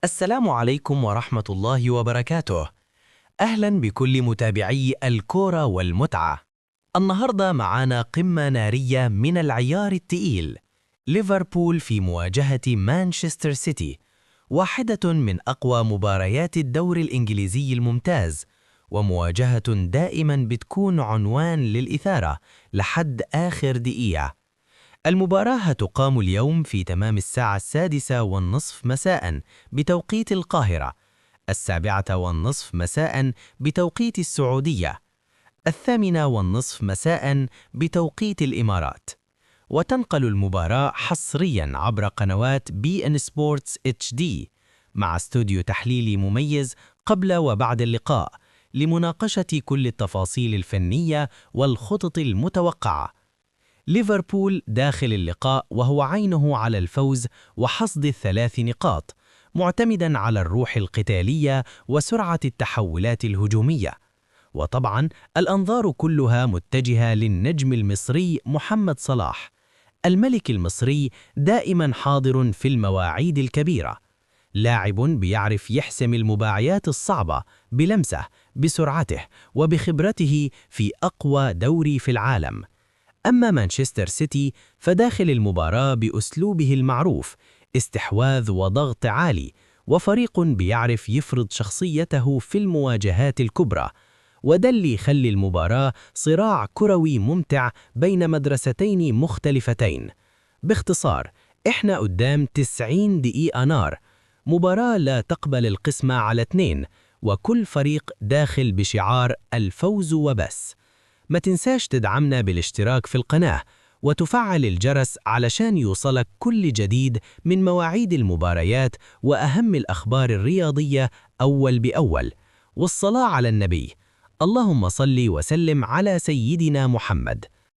السلام عليكم ورحمة الله وبركاته. أهلا بكل متابعي الكورة والمتعة. النهاردة معانا قمة نارية من العيار التقيل. ليفربول في مواجهة مانشستر سيتي، واحدة من أقوى مباريات الدوري الإنجليزي الممتاز، ومواجهة دائما بتكون عنوان للإثارة لحد آخر دقيقة. المباراة هتقام اليوم في تمام الساعة 6:30 مساء بتوقيت القاهرة، 7:30 مساء بتوقيت السعودية، 8:30 مساء بتوقيت الإمارات. وتنقل المباراة حصرياً عبر قنوات BN Sports HD مع استوديو تحليلي مميز قبل وبعد اللقاء لمناقشة كل التفاصيل الفنية والخطط المتوقعة. ليفربول داخل اللقاء وهو عينه على الفوز وحصد ال3 نقاط، معتمداً على الروح القتالية وسرعة التحولات الهجومية. وطبعاً الأنظار كلها متجهة للنجم المصري محمد صلاح. الملك المصري دائماً حاضر في المواعيد الكبيرة، لاعب بيعرف يحسم المباريات الصعبة بلمسه، بسرعته وبخبرته في أقوى دوري في العالم. أما مانشستر سيتي فداخل المباراة بأسلوبه المعروف، استحواذ وضغط عالي، وفريق بيعرف يفرض شخصيته في المواجهات الكبرى. وده اللي يخلي المباراة صراع كروي ممتع بين مدرستين مختلفتين. باختصار، إحنا قدام 90 دقيقة نار، مباراة لا تقبل القسمة على 2، وكل فريق داخل بشعار الفوز وبس. ما تنساش تدعمنا بالاشتراك في القناة وتفعل الجرس علشان يوصلك كل جديد من مواعيد المباريات وأهم الأخبار الرياضية أول بأول. والصلاة على النبي، اللهم صل وسلم على سيدنا محمد.